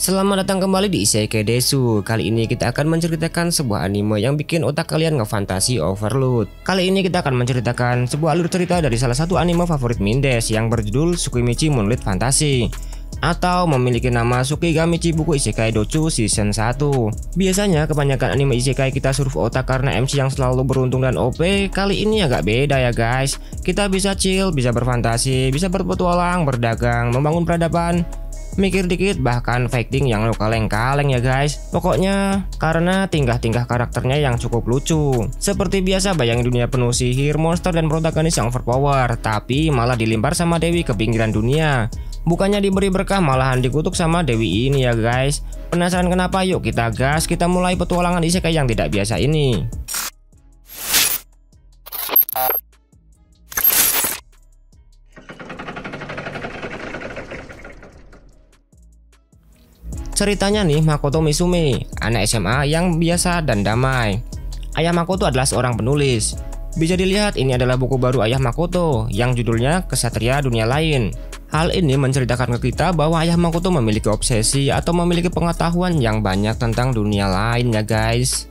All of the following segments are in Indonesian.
Selamat datang kembali di Isekai Desu. Kali ini kita akan menceritakan sebuah anime yang bikin otak kalian ngefantasi overload. Kali ini kita akan menceritakan sebuah alur cerita dari salah satu anime favorit Mindes yang berjudul Tsukimichi Moonlight Fantasy, atau memiliki nama Tsukigamichi Buku Isekai Dochu Season 1. Biasanya kebanyakan anime isekai kita suruh otak karena MC yang selalu beruntung dan OP. Kali ini agak beda ya guys. Kita bisa chill, bisa berfantasi, bisa berpetualang, berdagang, membangun peradaban, mikir dikit, bahkan fighting yang lo kaleng-kaleng ya guys. Pokoknya karena tingkah-tingkah karakternya yang cukup lucu. Seperti biasa bayangin dunia penuh sihir, monster dan protagonis yang overpower, tapi malah dilimpar sama Dewi ke pinggiran dunia. Bukannya diberi berkah, malahan dikutuk sama Dewi ini ya guys. Penasaran kenapa? Yuk kita gas, kita mulai petualangan isekai yang tidak biasa ini. Ceritanya nih, Makoto Misume, anak SMA yang biasa dan damai. Ayah Makoto adalah seorang penulis. Bisa dilihat ini adalah buku baru ayah Makoto yang judulnya Kesatria Dunia Lain. Hal ini menceritakan ke kita bahwa ayah Makoto memiliki obsesi atau memiliki pengetahuan yang banyak tentang dunia lain ya guys.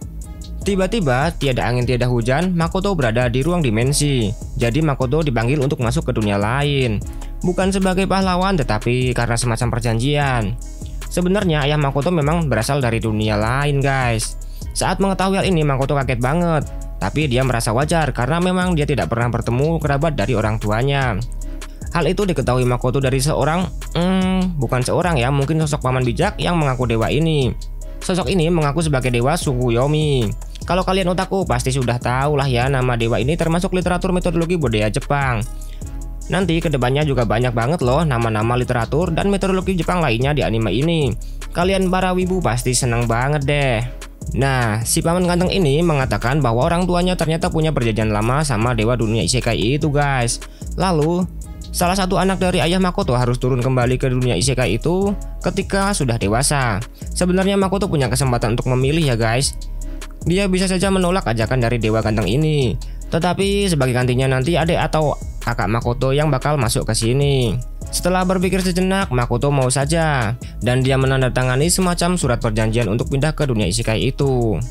Tiba-tiba, tiada angin tiada hujan, Makoto berada di ruang dimensi. Jadi Makoto dipanggil untuk masuk ke dunia lain. Bukan sebagai pahlawan tetapi karena semacam perjanjian. Sebenarnya ayah Makoto memang berasal dari dunia lain guys. Saat mengetahui hal ini Makoto kaget banget. Tapi dia merasa wajar karena memang dia tidak pernah bertemu kerabat dari orang tuanya. Hal itu diketahui Makoto dari bukan seorang ya, mungkin sosok paman bijak yang mengaku dewa ini. Sosok ini mengaku sebagai dewa Tsukuyomi. Kalau kalian otaku pasti sudah tahu lah ya, nama dewa ini termasuk literatur metodologi budaya Jepang. Nanti kedepannya juga banyak banget loh nama-nama literatur dan metodologi Jepang lainnya di anime ini. Kalian para wibu pasti seneng banget deh. Nah, si paman ganteng ini mengatakan bahwa orang tuanya ternyata punya perjanjian lama sama dewa dunia isekai itu guys. Lalu, salah satu anak dari ayah Makoto harus turun kembali ke dunia isekai itu ketika sudah dewasa. Sebenarnya Makoto punya kesempatan untuk memilih ya guys. Dia bisa saja menolak ajakan dari dewa ganteng ini. Tetapi sebagai gantinya nanti adik atau kakak Makoto yang bakal masuk ke sini. Setelah berpikir sejenak, Makoto mau saja dan dia menandatangani semacam surat perjanjian untuk pindah ke dunia isekai itu.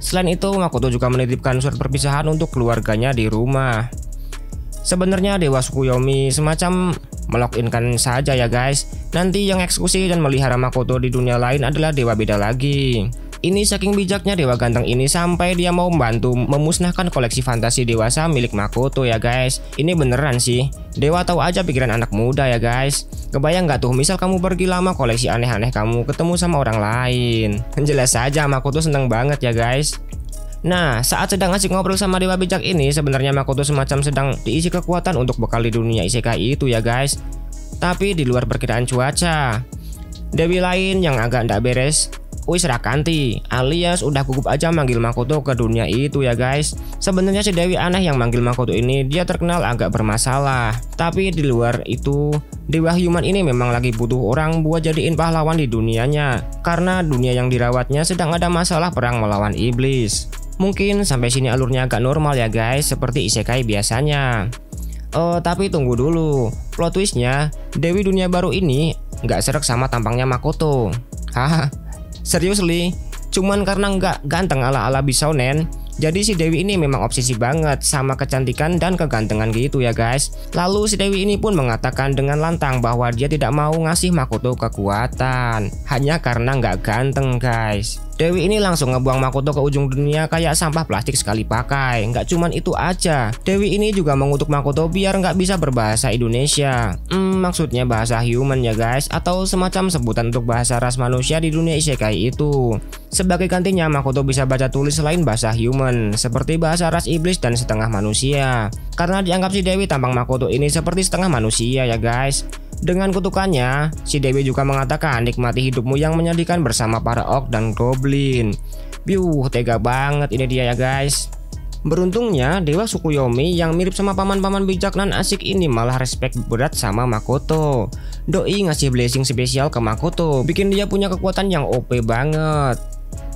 Selain itu, Makoto juga menitipkan surat perpisahan untuk keluarganya di rumah. Sebenarnya dewa Tsukuyomi semacam meloginkan saja ya guys. Nanti yang eksekusi dan melihara Makoto di dunia lain adalah dewa beda lagi. Ini saking bijaknya dewa ganteng ini sampai dia mau membantu memusnahkan koleksi fantasi dewasa milik Makoto ya guys. Ini beneran sih, dewa tahu aja pikiran anak muda ya guys. Kebayang nggak tuh misal kamu pergi lama koleksi aneh-aneh kamu ketemu sama orang lain. Jelas saja Makoto seneng banget ya guys. Nah, saat sedang asik ngobrol sama dewa bijak ini, sebenarnya Makoto semacam sedang diisi kekuatan untuk bekal di dunia isekai itu ya guys. Tapi di luar perkiraan cuaca, dewi lain yang agak ndak beres, Wis Rakanti, alias udah gugup aja manggil Makoto ke dunia itu ya guys. Sebenarnya si dewi aneh yang manggil Makoto ini dia terkenal agak bermasalah. Tapi di luar itu, dewa human ini memang lagi butuh orang buat jadiin pahlawan di dunianya. Karena dunia yang dirawatnya sedang ada masalah perang melawan iblis. Mungkin sampai sini alurnya agak normal ya guys, seperti isekai biasanya. Tapi tunggu dulu, plot twistnya dewi dunia baru ini nggak srek sama tampangnya Makoto. Haha. Serius li, cuman karena nggak ganteng ala-ala bisounen, jadi si dewi ini memang obsesi banget sama kecantikan dan kegantengan gitu ya guys. Lalu si dewi ini pun mengatakan dengan lantang bahwa dia tidak mau ngasih Makoto kekuatan hanya karena nggak ganteng guys. Dewi ini langsung ngebuang Makoto ke ujung dunia kayak sampah plastik sekali pakai. Nggak cuman itu aja, Dewi ini juga mengutuk Makoto biar nggak bisa berbahasa Indonesia. Maksudnya bahasa human ya guys, atau semacam sebutan untuk bahasa ras manusia di dunia isekai itu. Sebagai gantinya Makoto bisa baca tulis selain bahasa human, seperti bahasa ras iblis dan setengah manusia. Karena dianggap si Dewi tampang Makoto ini seperti setengah manusia ya guys. Dengan kutukannya, si Dewi juga mengatakan nikmati hidupmu yang menyedihkan bersama para orc dan goblin. Tega banget ini dia ya guys. Beruntungnya dewa Tsukuyomi yang mirip sama paman-paman bijak dan asik ini malah respect berat sama Makoto. Doi ngasih blessing spesial ke Makoto, bikin dia punya kekuatan yang OP banget.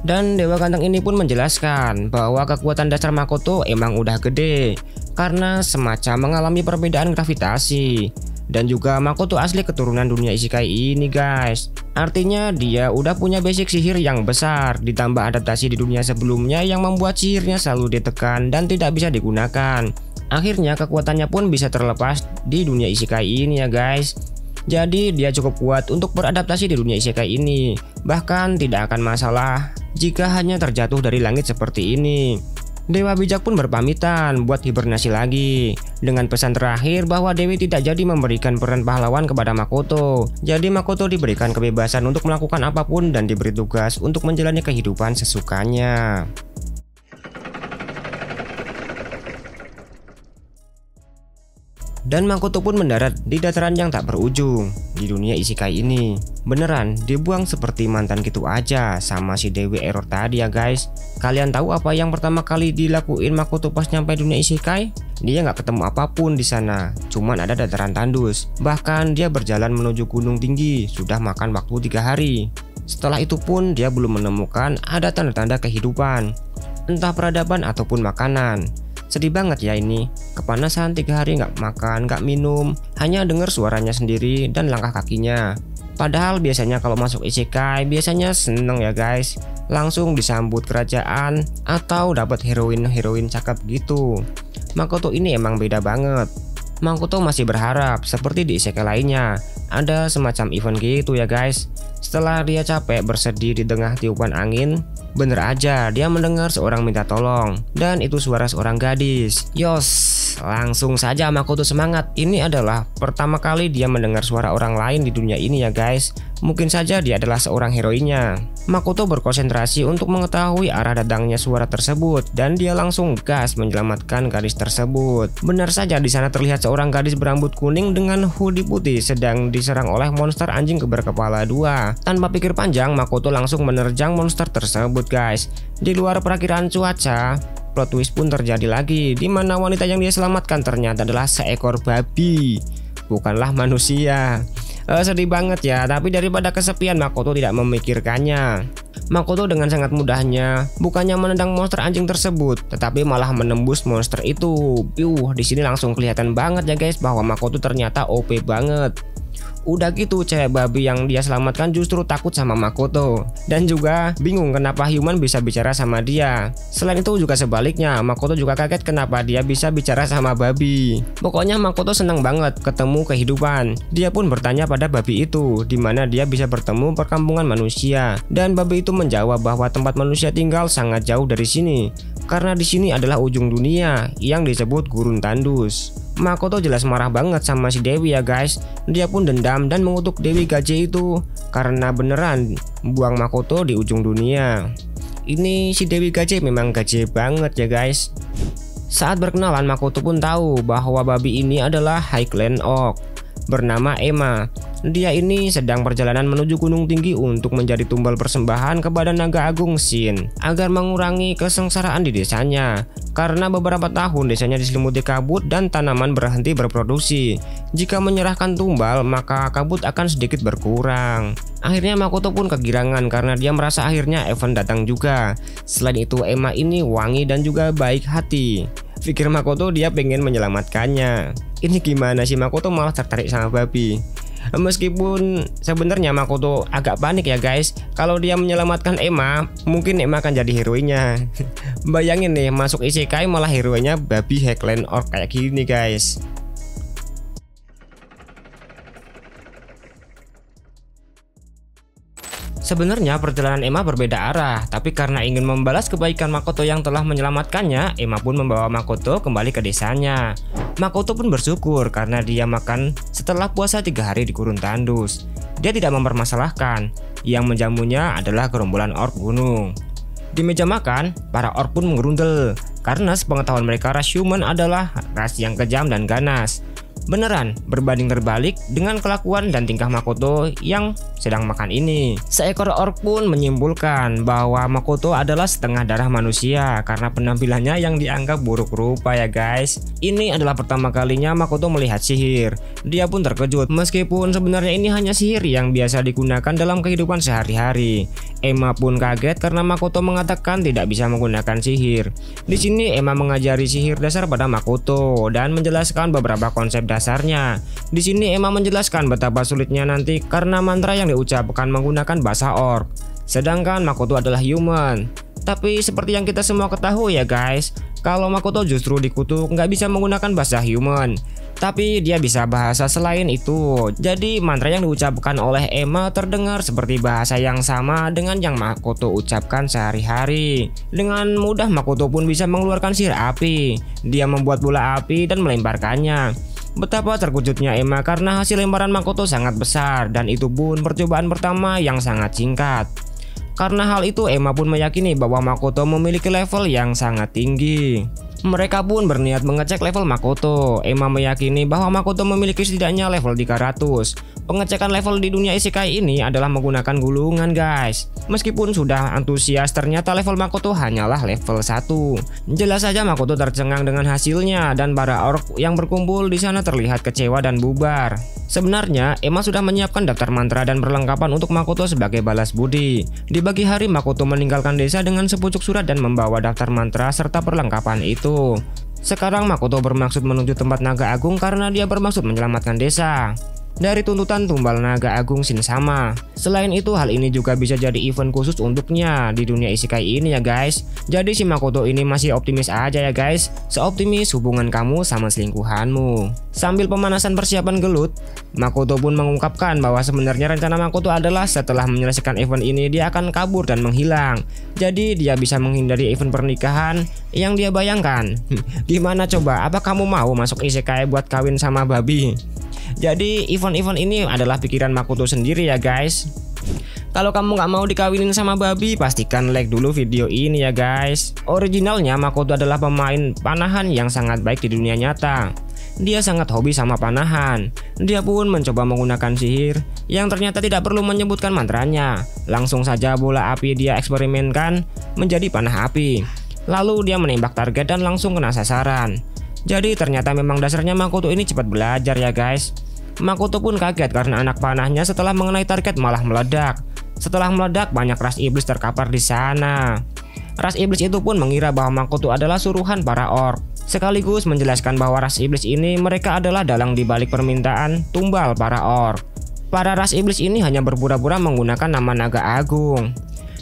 Dan dewa ganteng ini pun menjelaskan bahwa kekuatan dasar Makoto emang udah gede karena semacam mengalami perbedaan gravitasi. Dan juga Makoto asli keturunan dunia isekai ini guys. Artinya dia udah punya basic sihir yang besar, ditambah adaptasi di dunia sebelumnya yang membuat sihirnya selalu ditekan dan tidak bisa digunakan. Akhirnya kekuatannya pun bisa terlepas di dunia isekai ini ya guys. Jadi dia cukup kuat untuk beradaptasi di dunia isekai ini. Bahkan tidak akan masalah jika hanya terjatuh dari langit seperti ini. Dewa bijak pun berpamitan buat hibernasi lagi dengan pesan terakhir bahwa Dewi tidak jadi memberikan peran pahlawan kepada Makoto. Jadi Makoto diberikan kebebasan untuk melakukan apapun dan diberi tugas untuk menjalani kehidupan sesukanya. Dan Makoto pun mendarat di dataran yang tak berujung di dunia isekai ini. Beneran dibuang seperti mantan gitu aja sama si Dewi Error tadi ya guys. Kalian tahu apa yang pertama kali dilakuin Makoto pas nyampe dunia isekai? Dia nggak ketemu apapun di sana, cuman ada dataran tandus. Bahkan dia berjalan menuju gunung tinggi, sudah makan waktu 3 hari. Setelah itu pun dia belum menemukan ada tanda-tanda kehidupan, entah peradaban ataupun makanan. Sedih banget ya ini, kepanasan 3 hari nggak makan, nggak minum, hanya dengar suaranya sendiri dan langkah kakinya. Padahal biasanya kalau masuk isekai biasanya seneng ya guys, langsung disambut kerajaan atau dapat heroin cakep gitu. Makoto ini emang beda banget. Makoto masih berharap seperti di isekai lainnya ada semacam event gitu ya guys. Setelah dia capek bersedih di tengah tiupan angin, bener aja dia mendengar seorang minta tolong, dan itu suara seorang gadis. Yos, langsung saja Makoto semangat. Ini adalah pertama kali dia mendengar suara orang lain di dunia ini ya guys. Mungkin saja dia adalah seorang heroinnya. Makoto berkonsentrasi untuk mengetahui arah datangnya suara tersebut dan dia langsung gas menyelamatkan gadis tersebut. Benar saja di sana terlihat seorang gadis berambut kuning dengan hoodie putih sedang diserang oleh monster anjing berkepala 2. Tanpa pikir panjang, Makoto langsung menerjang monster tersebut guys. Di luar perakiraan cuaca, plot twist pun terjadi lagi, di mana wanita yang dia selamatkan ternyata adalah seekor babi, bukanlah manusia. Sedih banget ya, tapi daripada kesepian Makoto tidak memikirkannya. Makoto dengan sangat mudahnya bukannya menendang monster anjing tersebut, tetapi malah menembus monster itu. Di sini langsung kelihatan banget ya guys bahwa Makoto ternyata OP banget. Udah gitu cewek babi yang dia selamatkan justru takut sama Makoto dan juga bingung kenapa human bisa bicara sama dia. Selain itu juga sebaliknya, Makoto juga kaget kenapa dia bisa bicara sama babi. Pokoknya Makoto senang banget ketemu kehidupan. Dia pun bertanya pada babi itu di mana dia bisa bertemu perkampungan manusia, dan babi itu menjawab bahwa tempat manusia tinggal sangat jauh dari sini karena di sini adalah ujung dunia yang disebut gurun tandus. Makoto jelas marah banget sama si Dewi ya guys. Dia pun dendam dan mengutuk Dewi Gaje itu karena beneran buang Makoto di ujung dunia. Ini si Dewi Gaje memang gaje banget ya guys. Saat berkenalan, Makoto pun tahu bahwa babi ini adalah High Clan Oak bernama Emma. Dia ini sedang perjalanan menuju gunung tinggi untuk menjadi tumbal persembahan kepada naga agung Shin agar mengurangi kesengsaraan di desanya. Karena beberapa tahun desanya diselimuti kabut dan tanaman berhenti berproduksi. Jika menyerahkan tumbal, maka kabut akan sedikit berkurang. Akhirnya Makoto pun kegirangan karena dia merasa akhirnya event datang juga. Selain itu, Emma ini wangi dan juga baik hati. Pikir Makoto dia pengen menyelamatkannya. Ini gimana sih, Makoto malah tertarik sama babi. Meskipun sebenarnya Makoto agak panik ya guys. Kalau dia menyelamatkan Emma, mungkin Emma akan jadi heroinnya. Bayangin nih, masuk isekai malah heroinnya babi High Clan Orc kayak gini guys. Sebenarnya perjalanan Emma berbeda arah, tapi karena ingin membalas kebaikan Makoto yang telah menyelamatkannya, Emma pun membawa Makoto kembali ke desanya. Makoto pun bersyukur karena dia makan setelah puasa 3 hari di gurun tandus. Dia tidak mempermasalahkan, yang menjamunya adalah gerombolan orc gunung. Di meja makan, para orc pun mengerundel karena sepengetahuan mereka ras human adalah ras yang kejam dan ganas. Beneran berbanding terbalik dengan kelakuan dan tingkah Makoto yang sedang makan ini. Seekor orc pun menyimpulkan bahwa Makoto adalah setengah darah manusia karena penampilannya yang dianggap buruk rupa ya guys. Ini adalah pertama kalinya Makoto melihat sihir. Dia pun terkejut meskipun sebenarnya ini hanya sihir yang biasa digunakan dalam kehidupan sehari-hari. Emma pun kaget karena Makoto mengatakan tidak bisa menggunakan sihir. Di sini Emma mengajari sihir dasar pada Makoto dan menjelaskan beberapa konsep dasarnya. Di sini Emma menjelaskan betapa sulitnya nanti karena mantra yang diucapkan menggunakan bahasa orc. Sedangkan Makoto adalah human. Tapi seperti yang kita semua ketahui ya guys, kalau Makoto justru dikutuk nggak bisa menggunakan bahasa human, tapi dia bisa bahasa selain itu. Jadi mantra yang diucapkan oleh Emma terdengar seperti bahasa yang sama dengan yang Makoto ucapkan sehari-hari. Dengan mudah Makoto pun bisa mengeluarkan sihir api. Dia membuat bola api dan melemparkannya. Betapa terkejutnya Emma karena hasil lemparan Makoto sangat besar, dan itu pun percobaan pertama yang sangat singkat. Karena hal itu Emma pun meyakini bahwa Makoto memiliki level yang sangat tinggi. Mereka pun berniat mengecek level Makoto. Emma meyakini bahwa Makoto memiliki setidaknya level 300. Pengecekan level di dunia isekai ini adalah menggunakan gulungan guys. Meskipun sudah antusias, ternyata level Makoto hanyalah level 1. Jelas saja Makoto tercengang dengan hasilnya, dan para orc yang berkumpul di sana terlihat kecewa dan bubar. Sebenarnya Emma sudah menyiapkan daftar mantra dan perlengkapan untuk Makoto sebagai balas budi. Di pagi hari Makoto meninggalkan desa dengan sepucuk surat dan membawa daftar mantra serta perlengkapan itu. Sekarang Makoto bermaksud menuju tempat naga agung karena dia bermaksud menyelamatkan desa dari tuntutan tumbal naga agung Shinsama. Selain itu, hal ini juga bisa jadi event khusus untuknya di dunia isekai ini ya guys. Jadi si Makoto ini masih optimis aja ya guys, seoptimis hubungan kamu sama selingkuhanmu. Sambil pemanasan persiapan gelut, Makoto pun mengungkapkan bahwa sebenarnya rencana Makoto adalah setelah menyelesaikan event ini dia akan kabur dan menghilang. Jadi dia bisa menghindari event pernikahan yang dia bayangkan. Gimana coba, apa kamu mau masuk isekai buat kawin sama babi? Jadi event-event ini adalah pikiran Makoto sendiri ya guys. Kalau kamu nggak mau dikawinin sama babi, pastikan like dulu video ini ya guys. Originalnya Makoto adalah pemain panahan yang sangat baik di dunia nyata. Dia sangat hobi sama panahan. Dia pun mencoba menggunakan sihir yang ternyata tidak perlu menyebutkan mantranya. Langsung saja bola api dia eksperimenkan menjadi panah api. Lalu dia menembak target dan langsung kena sasaran. Jadi ternyata memang dasarnya Makoto ini cepat belajar ya guys. Makoto pun kaget karena anak panahnya setelah mengenai target malah meledak. Setelah meledak, banyak ras iblis terkapar di sana. Ras iblis itu pun mengira bahwa Makoto adalah suruhan para orc, sekaligus menjelaskan bahwa ras iblis ini mereka adalah dalang di balik permintaan tumbal para orc. Para ras iblis ini hanya berpura-pura menggunakan nama naga agung,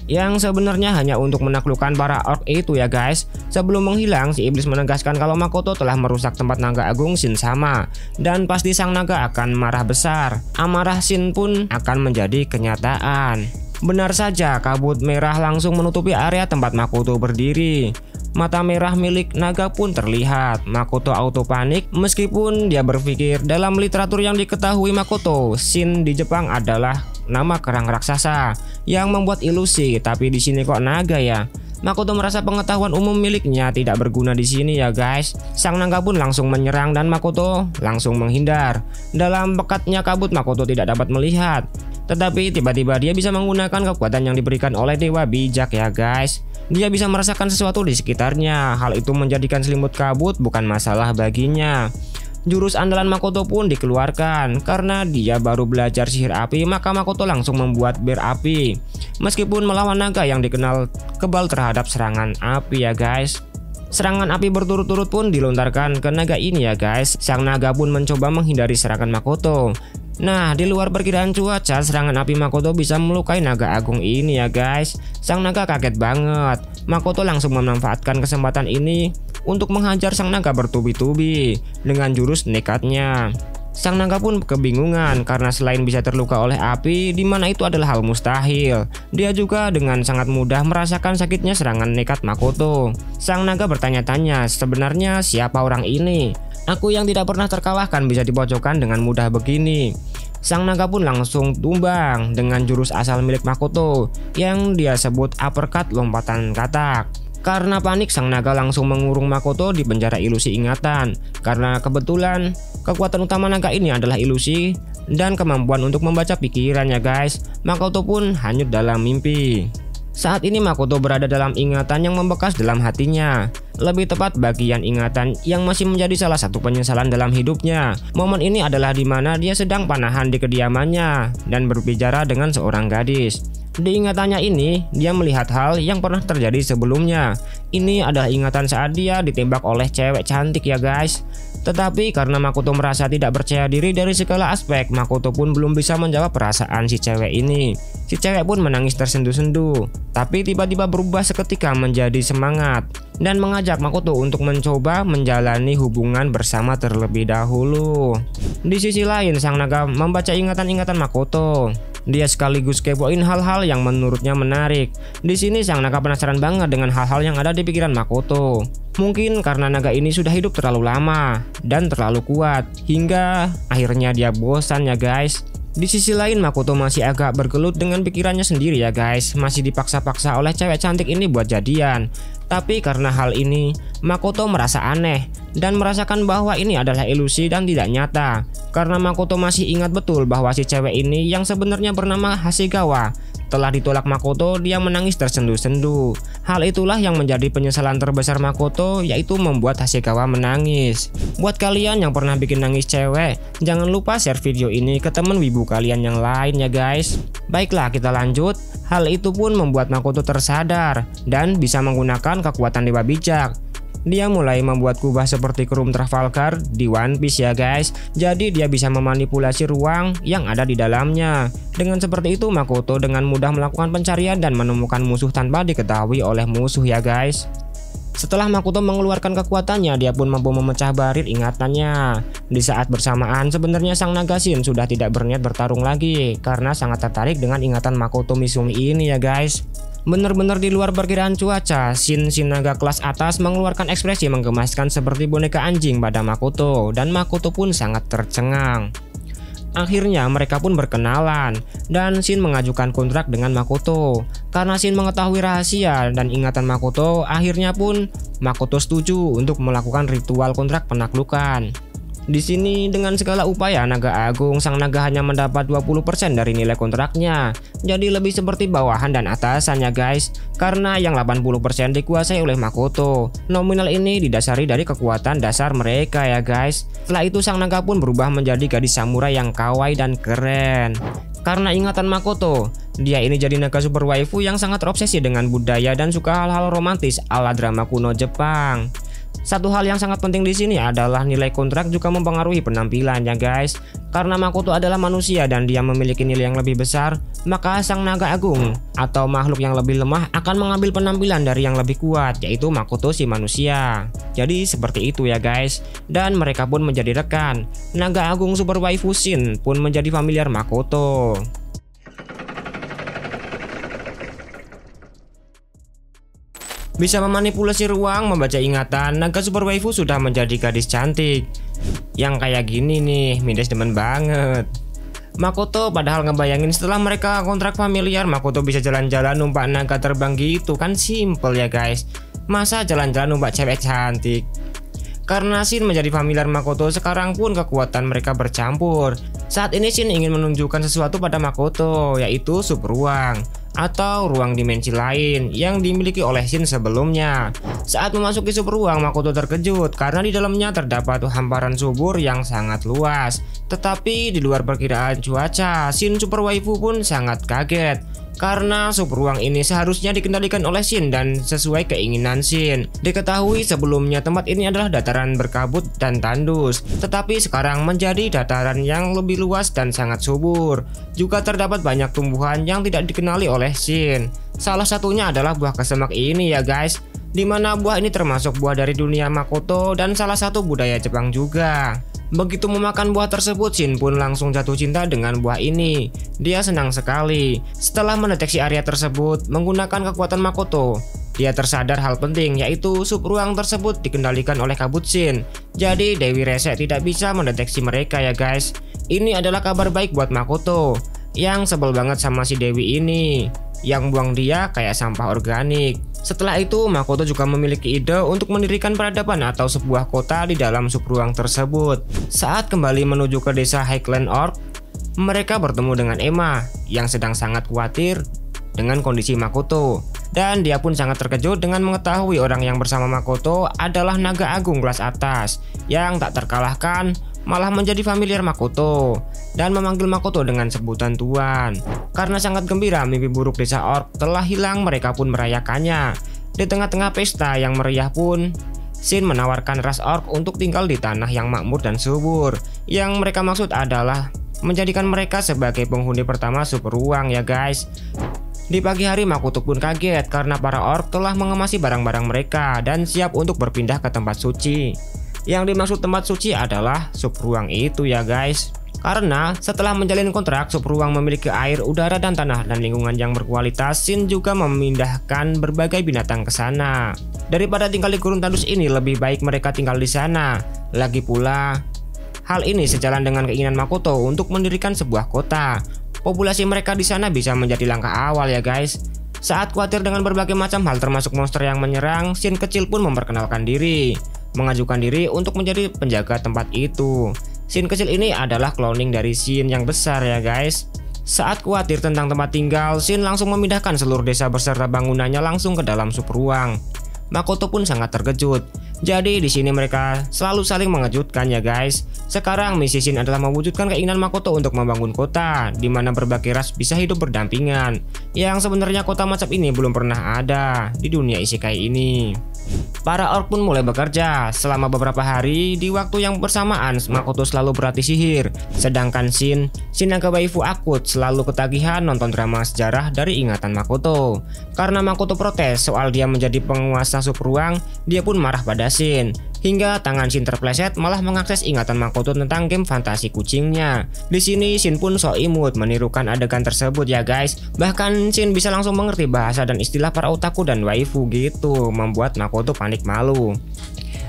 yang sebenarnya hanya untuk menaklukkan para orc itu ya guys. Sebelum menghilang, si iblis menegaskan kalau Makoto telah merusak tempat naga agung Shinsama, dan pasti sang naga akan marah besar. Amarah Shin pun akan menjadi kenyataan. Benar saja, kabut merah langsung menutupi area tempat Makoto berdiri. Mata merah milik naga pun terlihat. Makoto auto panik meskipun dia berpikir dalam literatur yang diketahui Makoto, Shin di Jepang adalah nama kerang raksasa yang membuat ilusi, tapi di sini kok naga ya. Makoto merasa pengetahuan umum miliknya tidak berguna di sini ya guys. Sang naga pun langsung menyerang dan Makoto langsung menghindar. Dalam pekatnya kabut Makoto tidak dapat melihat, tetapi tiba-tiba dia bisa menggunakan kekuatan yang diberikan oleh Dewa Bijak ya guys. Dia bisa merasakan sesuatu di sekitarnya. Hal itu menjadikan selimut kabut bukan masalah baginya. Jurus andalan Makoto pun dikeluarkan. Karena dia baru belajar sihir api, maka Makoto langsung membuat ber api. Meskipun melawan naga yang dikenal kebal terhadap serangan api ya guys. Serangan api berturut-turut pun dilontarkan ke naga ini ya guys. Sang naga pun mencoba menghindari serangan Makoto. Nah, di luar perkiraan cuaca, serangan api Makoto bisa melukai naga agung ini ya guys. Sang naga kaget banget. Makoto langsung memanfaatkan kesempatan ini untuk menghajar sang naga bertubi-tubi dengan jurus nekatnya. Sang naga pun kebingungan karena selain bisa terluka oleh api, di mana itu adalah hal mustahil, dia juga dengan sangat mudah merasakan sakitnya serangan nekat Makoto. Sang naga bertanya-tanya, sebenarnya siapa orang ini? Aku yang tidak pernah terkalahkan bisa dipojokkan dengan mudah begini. Sang naga pun langsung tumbang dengan jurus asal milik Makoto yang dia sebut uppercut lompatan katak. Karena panik, sang naga langsung mengurung Makoto di penjara ilusi ingatan. Karena kebetulan kekuatan utama naga ini adalah ilusi dan kemampuan untuk membaca pikiran ya guys. Makoto pun hanyut dalam mimpi. Saat ini Makoto berada dalam ingatan yang membekas dalam hatinya. Lebih tepat bagian ingatan yang masih menjadi salah satu penyesalan dalam hidupnya. Momen ini adalah di mana dia sedang panahan di kediamannya dan berbicara dengan seorang gadis. Di ingatannya ini, dia melihat hal yang pernah terjadi sebelumnya. Ini adalah ingatan saat dia ditembak oleh cewek cantik ya guys. Tetapi karena Makoto merasa tidak percaya diri dari segala aspek, Makoto pun belum bisa menjawab perasaan si cewek ini. Si cewek pun menangis tersendu-sendu, tapi tiba-tiba berubah seketika menjadi semangat dan mengajak Makoto untuk mencoba menjalani hubungan bersama terlebih dahulu. Di sisi lain, sang naga membaca ingatan-ingatan Makoto. Dia sekaligus kepoin hal-hal yang menurutnya menarik. Di sini sang naga penasaran banget dengan hal-hal yang ada di pikiran Makoto. Mungkin karena naga ini sudah hidup terlalu lama dan terlalu kuat, hingga akhirnya dia bosan ya guys. Di sisi lain, Makoto masih agak bergelut dengan pikirannya sendiri ya guys. Masih dipaksa-paksa oleh cewek cantik ini buat jadian. Tapi karena hal ini, Makoto merasa aneh dan merasakan bahwa ini adalah ilusi dan tidak nyata. Karena Makoto masih ingat betul bahwa si cewek ini yang sebenarnya bernama Hasegawa telah ditolak Makoto, dia menangis tersendu-sendu. Hal itulah yang menjadi penyesalan terbesar Makoto, yaitu membuat Hasegawa menangis. Buat kalian yang pernah bikin nangis cewek, jangan lupa share video ini ke temen wibu kalian yang lain ya guys. Baiklah, kita lanjut. Hal itu pun membuat Makoto tersadar dan bisa menggunakan kekuatan Dewa Bijak. Dia mulai membuat kubah seperti krum Trafalgar di One Piece ya guys. Jadi dia bisa memanipulasi ruang yang ada di dalamnya. Dengan seperti itu, Makoto dengan mudah melakukan pencarian dan menemukan musuh tanpa diketahui oleh musuh ya guys. Setelah Makoto mengeluarkan kekuatannya, dia pun mampu memecah barir ingatannya. Di saat bersamaan, sebenarnya sang naga Shin sudah tidak berniat bertarung lagi karena sangat tertarik dengan ingatan Makoto Mizumi ini ya guys. Benar-benar di luar perkiraan cuaca, Shin naga kelas atas mengeluarkan ekspresi menggemaskan seperti boneka anjing pada Makoto, dan Makoto pun sangat tercengang. Akhirnya mereka pun berkenalan dan Shin mengajukan kontrak dengan Makoto. Karena Shin mengetahui rahasia dan ingatan Makoto, akhirnya pun Makoto setuju untuk melakukan ritual kontrak penaklukan. Di sini dengan segala upaya naga agung, sang naga hanya mendapat 20% dari nilai kontraknya. Jadi lebih seperti bawahan dan atasannya guys. Karena yang 80% dikuasai oleh Makoto. Nominal ini didasari dari kekuatan dasar mereka ya guys. Setelah itu sang naga pun berubah menjadi gadis samurai yang kawaii dan keren. Karena ingatan Makoto, dia ini jadi naga super waifu yang sangat terobsesi dengan budaya dan suka hal-hal romantis ala drama kuno Jepang. Satu hal yang sangat penting di sini adalah nilai kontrak juga mempengaruhi penampilan ya guys. Karena Makoto adalah manusia dan dia memiliki nilai yang lebih besar, maka sang naga agung atau makhluk yang lebih lemah akan mengambil penampilan dari yang lebih kuat, yaitu Makoto si manusia. Jadi seperti itu ya guys. Dan mereka pun menjadi rekan. Naga agung super waifu Shin pun menjadi familiar Makoto. Bisa memanipulasi ruang, membaca ingatan, naga super waifu sudah menjadi gadis cantik. Yang kayak gini nih, Midas demen banget. Makoto padahal ngebayangin setelah mereka kontrak familiar, Makoto bisa jalan-jalan numpak naga terbang gitu, kan simple ya guys. Masa jalan-jalan numpak cewek cantik? Karena Shin menjadi familiar Makoto, sekarang pun kekuatan mereka bercampur. Saat ini Shin ingin menunjukkan sesuatu pada Makoto, yaitu sub ruang atau ruang dimensi lain yang dimiliki oleh Shin sebelumnya. Saat memasuki sub ruang, Makoto terkejut karena di dalamnya terdapat hamparan subur yang sangat luas. Tetapi di luar perkiraan cuaca, Shin super waifu pun sangat kaget. Karena sub ruang ini seharusnya dikendalikan oleh Shin dan sesuai keinginan Shin. Diketahui sebelumnya tempat ini adalah dataran berkabut dan tandus, tetapi sekarang menjadi dataran yang lebih luas dan sangat subur. Juga terdapat banyak tumbuhan yang tidak dikenali oleh Shin. Salah satunya adalah buah kesemak ini ya guys, dimana buah ini termasuk buah dari dunia Makoto dan salah satu budaya Jepang juga. Begitu memakan buah tersebut, Shin pun langsung jatuh cinta dengan buah ini. Dia senang sekali. Setelah mendeteksi area tersebut menggunakan kekuatan Makoto, dia tersadar hal penting, yaitu sub ruang tersebut dikendalikan oleh kabut Shin. Jadi Dewi Rese tidak bisa mendeteksi mereka ya guys. Ini adalah kabar baik buat Makoto yang sebel banget sama si Dewi ini, yang buang dia kayak sampah organik. Setelah itu, Makoto juga memiliki ide untuk mendirikan peradaban atau sebuah kota di dalam sub ruang tersebut. Saat kembali menuju ke desa Highland Orc, mereka bertemu dengan Emma yang sedang sangat khawatir dengan kondisi Makoto. Dan dia pun sangat terkejut dengan mengetahui orang yang bersama Makoto adalah naga agung kelas atas yang tak terkalahkan, malah menjadi familiar Makoto dan memanggil Makoto dengan sebutan Tuan. Karena sangat gembira mimpi buruk desa Orc telah hilang, mereka pun merayakannya. Di tengah-tengah pesta yang meriah pun, Shin menawarkan ras orc untuk tinggal di tanah yang makmur dan subur. Yang mereka maksud adalah menjadikan mereka sebagai penghuni pertama subruang ya guys. Di pagi hari Makoto pun kaget karena para orc telah mengemasi barang-barang mereka dan siap untuk berpindah ke tempat suci. Yang dimaksud tempat suci adalah subruang itu ya guys. Karena setelah menjalin kontrak, subruang memiliki air, udara, dan tanah dan lingkungan yang berkualitas. Shin juga memindahkan berbagai binatang ke sana. Daripada tinggal di gurun tandus ini, lebih baik mereka tinggal di sana. Lagi pula, hal ini sejalan dengan keinginan Makoto untuk mendirikan sebuah kota. Populasi mereka di sana bisa menjadi langkah awal ya guys. Saat khawatir dengan berbagai macam hal termasuk monster yang menyerang, Shin kecil pun memperkenalkan diri, mengajukan diri untuk menjadi penjaga tempat itu. Shin kecil ini adalah cloning dari Shin yang besar ya guys. Saat khawatir tentang tempat tinggal, Shin langsung memindahkan seluruh desa beserta bangunannya langsung ke dalam subruang. Makoto pun sangat terkejut. Jadi di sini mereka selalu saling mengejutkan ya guys. Sekarang misi Shin adalah mewujudkan keinginan Makoto untuk membangun kota di mana berbagai ras bisa hidup berdampingan. Yang sebenarnya kota macam ini belum pernah ada di dunia isekai ini. Para orc pun mulai bekerja. Selama beberapa hari di waktu yang bersamaan Makoto selalu berlatih sihir. Sedangkan Shin naga waifu akut selalu ketagihan nonton drama sejarah dari ingatan Makoto. Karena Makoto protes soal dia menjadi penguasa subruang, dia pun marah pada Shin. Hingga tangan Shin terpleset malah mengakses ingatan Makoto tentang game fantasi kucingnya. Di sini Shin pun so imut menirukan adegan tersebut ya guys. Bahkan Shin bisa langsung mengerti bahasa dan istilah para otaku dan waifu gitu, membuat Makoto panik malu.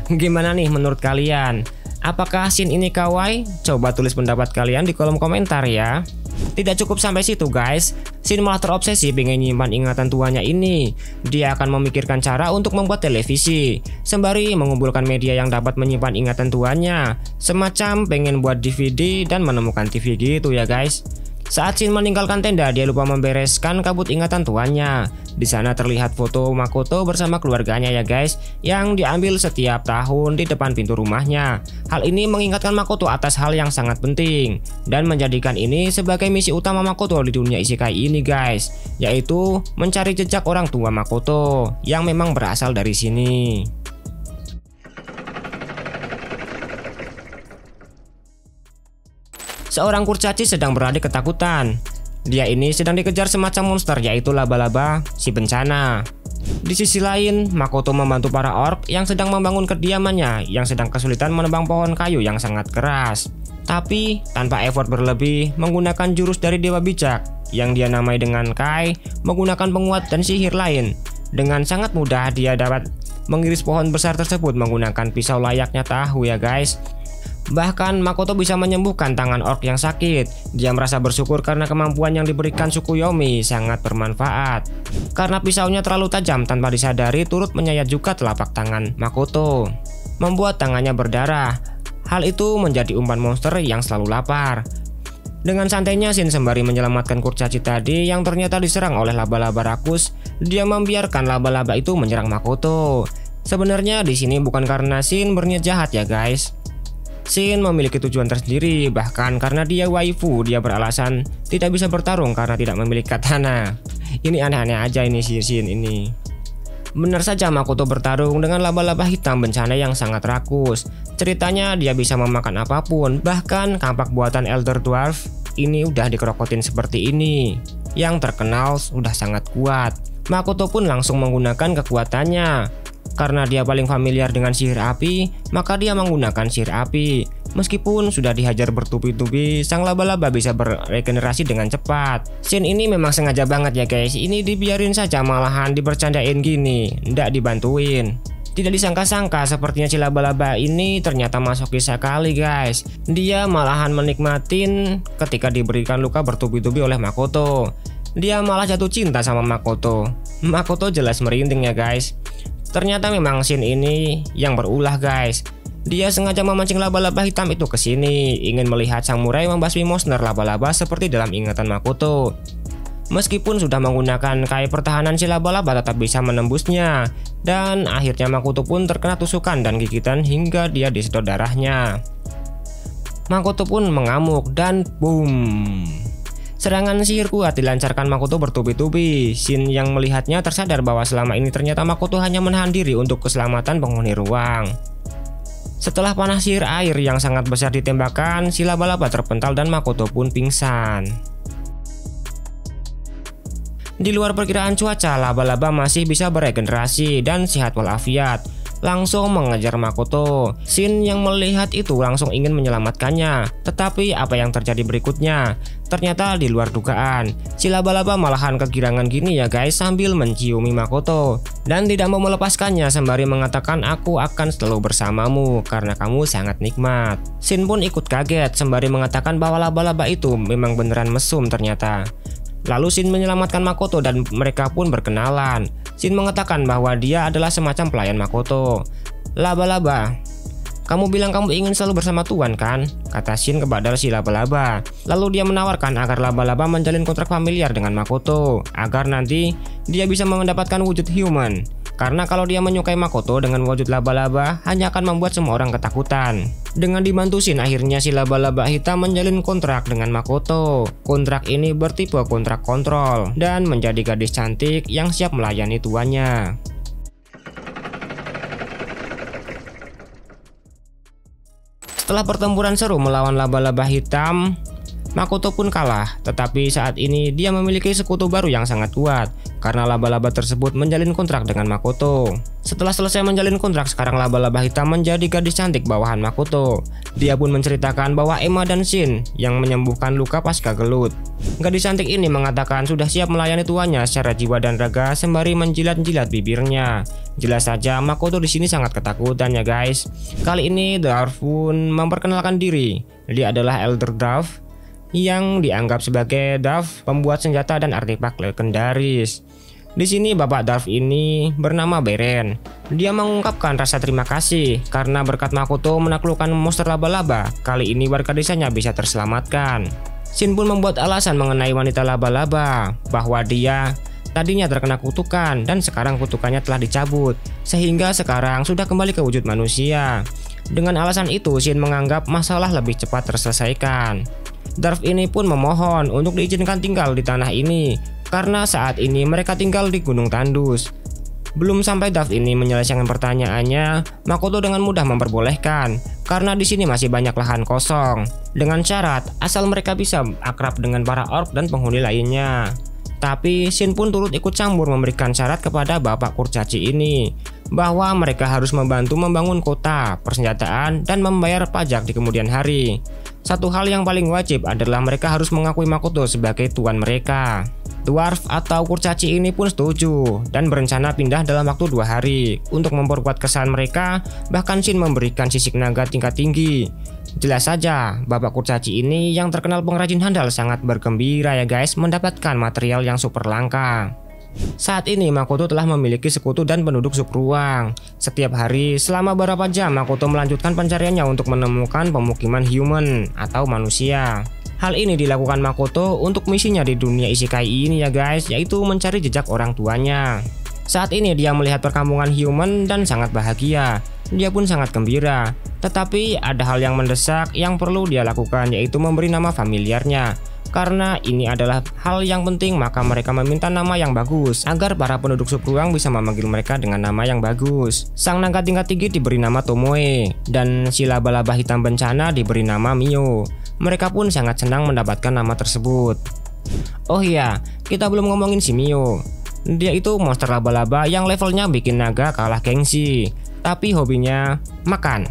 Gimana nih menurut kalian? Apakah Shin ini kawaii? Coba tulis pendapat kalian di kolom komentar ya. Tidak cukup sampai situ guys, Shin malah terobsesi pengen nyimpan ingatan tuanya ini. Dia akan memikirkan cara untuk membuat televisi, sembari mengumpulkan media yang dapat menyimpan ingatan tuanya. Semacam pengen buat DVD dan menemukan TV gitu ya guys. Saat Shin meninggalkan tenda, dia lupa membereskan kabut ingatan tuannya. Di sana terlihat foto Makoto bersama keluarganya ya guys, yang diambil setiap tahun di depan pintu rumahnya. Hal ini mengingatkan Makoto atas hal yang sangat penting dan menjadikan ini sebagai misi utama Makoto di dunia isekai ini guys, yaitu mencari jejak orang tua Makoto yang memang berasal dari sini. Seorang kurcaci sedang berada ketakutan. Dia ini sedang dikejar semacam monster yaitu laba-laba si bencana. Di sisi lain, Makoto membantu para orc yang sedang membangun kediamannya yang sedang kesulitan menebang pohon kayu yang sangat keras. Tapi tanpa effort berlebih, menggunakan jurus dari Dewa Bijak yang dia namai dengan Kai, menggunakan penguat dan sihir lain. Dengan sangat mudah dia dapat mengiris pohon besar tersebut menggunakan pisau layaknya tahu ya guys. Bahkan Makoto bisa menyembuhkan tangan orc yang sakit. Dia merasa bersyukur karena kemampuan yang diberikan Tsukuyomi sangat bermanfaat. Karena pisaunya terlalu tajam, tanpa disadari turut menyayat juga telapak tangan Makoto, membuat tangannya berdarah. Hal itu menjadi umpan monster yang selalu lapar. Dengan santainya Shin sembari menyelamatkan kurcaci tadi yang ternyata diserang oleh laba-laba rakus, dia membiarkan laba-laba itu menyerang Makoto. Sebenarnya di sini bukan karena Shin berniat jahat ya guys. Shin memiliki tujuan tersendiri, bahkan karena dia waifu, dia beralasan tidak bisa bertarung karena tidak memiliki katana. Ini aneh-aneh aja ini si Shin ini. Benar saja Makoto bertarung dengan laba-laba hitam bencana yang sangat rakus. Ceritanya dia bisa memakan apapun, bahkan kampak buatan Elder Dwarf ini udah dikerokotin seperti ini. Yang terkenal sudah sangat kuat. Makoto pun langsung menggunakan kekuatannya. Karena dia paling familiar dengan sihir api, maka dia menggunakan sihir api. Meskipun sudah dihajar bertubi-tubi, sang laba-laba bisa beregenerasi dengan cepat. Shin ini memang sengaja banget ya guys, ini dibiarin saja malahan dibercandain gini, ndak dibantuin. Tidak disangka-sangka sepertinya si laba-laba ini ternyata masokis sekali guys. Dia malahan menikmatin ketika diberikan luka bertubi-tubi oleh Makoto. Dia malah jatuh cinta sama Makoto. Makoto jelas merinding ya guys. Ternyata memang Shin ini yang berulah guys. Dia sengaja memancing laba-laba hitam itu ke sini, ingin melihat samurai membasmi monster laba-laba seperti dalam ingatan Makoto. Meskipun sudah menggunakan kai pertahanan, si laba-laba tetap bisa menembusnya. Dan akhirnya Makoto pun terkena tusukan dan gigitan hingga dia disedot darahnya. Makoto pun mengamuk dan boom. Serangan sihir kuat dilancarkan Makoto bertubi-tubi. Shin yang melihatnya tersadar bahwa selama ini ternyata Makoto hanya menahan diri untuk keselamatan penghuni ruang. Setelah panah sihir air yang sangat besar ditembakkan, si laba-laba terpental dan Makoto pun pingsan. Di luar perkiraan cuaca, laba-laba masih bisa beregenerasi dan sehat walafiat. Langsung mengejar Makoto. Shin yang melihat itu langsung ingin menyelamatkannya. Tetapi apa yang terjadi berikutnya? Ternyata di luar dugaan. Si laba-laba malahan kegirangan gini ya guys, sambil menciumi Makoto. Dan tidak mau melepaskannya sembari mengatakan, aku akan selalu bersamamu karena kamu sangat nikmat. Shin pun ikut kaget sembari mengatakan bahwa laba-laba itu memang beneran mesum ternyata. Lalu Shin menyelamatkan Makoto dan mereka pun berkenalan. Shin mengatakan bahwa dia adalah semacam pelayan Makoto. Laba-laba, kamu bilang kamu ingin selalu bersama Tuan kan? Kata Shin kepada si laba-laba. Lalu dia menawarkan agar laba-laba menjalin kontrak familiar dengan Makoto, agar nanti dia bisa mendapatkan wujud human. Karena kalau dia menyukai Makoto dengan wujud laba-laba, hanya akan membuat semua orang ketakutan. Dengan dibantu Shin, akhirnya si laba-laba hitam menjalin kontrak dengan Makoto. Kontrak ini bertipe kontrak kontrol dan menjadi gadis cantik yang siap melayani tuannya. Setelah pertempuran seru melawan laba-laba hitam, Makoto pun kalah, tetapi saat ini dia memiliki sekutu baru yang sangat kuat karena laba-laba tersebut menjalin kontrak dengan Makoto. Setelah selesai menjalin kontrak, sekarang laba-laba hitam menjadi gadis cantik bawahan Makoto. Dia pun menceritakan bahwa Emma dan Shin yang menyembuhkan luka pasca gelut. Gadis cantik ini mengatakan sudah siap melayani tuannya secara jiwa dan raga sembari menjilat-jilat bibirnya. Jelas saja Makoto di sini sangat ketakutan ya guys. Kali ini Dwarf pun memperkenalkan diri. Dia adalah Elder Dwarf yang dianggap sebagai Dwarf pembuat senjata dan artefak legendaris. Di sini bapak Dwarf ini bernama Beren. Dia mengungkapkan rasa terima kasih karena berkat Makoto menaklukkan monster laba-laba, kali ini warga desanya bisa terselamatkan. Shin pun membuat alasan mengenai wanita laba-laba, bahwa dia tadinya terkena kutukan dan sekarang kutukannya telah dicabut, sehingga sekarang sudah kembali ke wujud manusia. Dengan alasan itu, Shin menganggap masalah lebih cepat terselesaikan. Dwarf ini pun memohon untuk diizinkan tinggal di tanah ini karena saat ini mereka tinggal di Gunung Tandus. Belum sampai Dwarf ini menyelesaikan pertanyaannya, Makoto dengan mudah memperbolehkan karena di sini masih banyak lahan kosong. Dengan syarat asal mereka bisa akrab dengan para orc dan penghuni lainnya. Tapi Shin pun turut ikut campur memberikan syarat kepada bapak kurcaci ini bahwa mereka harus membantu membangun kota, persenjataan, dan membayar pajak di kemudian hari. Satu hal yang paling wajib adalah mereka harus mengakui Makoto sebagai tuan mereka. Dwarf atau kurcaci ini pun setuju dan berencana pindah dalam waktu 2 hari. Untuk memperkuat kesan mereka, bahkan Shin memberikan sisik naga tingkat tinggi. Jelas saja, bapak kurcaci ini yang terkenal pengrajin handal sangat bergembira ya guys mendapatkan material yang super langka. Saat ini Makoto telah memiliki sekutu dan penduduk subruang. Setiap hari selama beberapa jam Makoto melanjutkan pencariannya untuk menemukan pemukiman human atau manusia. Hal ini dilakukan Makoto untuk misinya di dunia isekai ini ya guys, yaitu mencari jejak orang tuanya. Saat ini dia melihat perkampungan human dan sangat bahagia. Dia pun sangat gembira. Tetapi ada hal yang mendesak yang perlu dia lakukan, yaitu memberi nama familiarnya. Karena ini adalah hal yang penting, maka mereka meminta nama yang bagus agar para penduduk subruang bisa memanggil mereka dengan nama yang bagus. Sang naga tingkat tinggi diberi nama Tomoe dan si laba-laba hitam bencana diberi nama Mio. Mereka pun sangat senang mendapatkan nama tersebut. Oh iya, kita belum ngomongin si Mio. Dia itu monster laba-laba yang levelnya bikin naga kalah gengsi, tapi hobinya makan.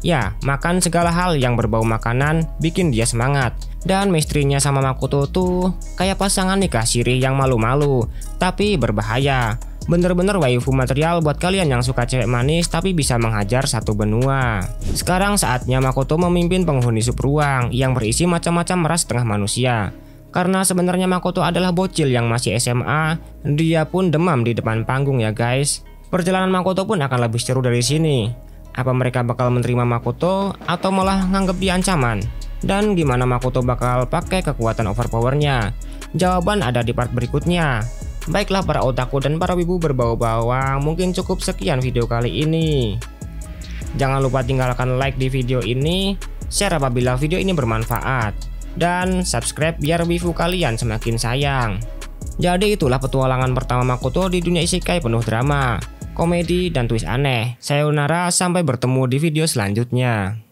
Ya, makan segala hal yang berbau makanan bikin dia semangat. Dan istrinya sama Makoto tuh kayak pasangan nikah sirih yang malu-malu, tapi berbahaya. Bener-bener waifu material buat kalian yang suka cewek manis tapi bisa menghajar satu benua. Sekarang saatnya Makoto memimpin penghuni subruang yang berisi macam-macam ras setengah manusia. Karena sebenarnya Makoto adalah bocil yang masih SMA, dia pun demam di depan panggung ya guys. Perjalanan Makoto pun akan lebih seru dari sini. Apa mereka bakal menerima Makoto atau malah nganggep dia ancaman? Dan gimana Makoto bakal pakai kekuatan overpowernya? Jawaban ada di part berikutnya. Baiklah para otaku dan para wibu berbau bawang, mungkin cukup sekian video kali ini. Jangan lupa tinggalkan like di video ini, share apabila video ini bermanfaat. dan subscribe biar wifu kalian semakin sayang. Jadi itulah petualangan pertama Makoto di dunia isekai penuh drama, komedi, dan twist aneh. Sayonara, sampai bertemu di video selanjutnya.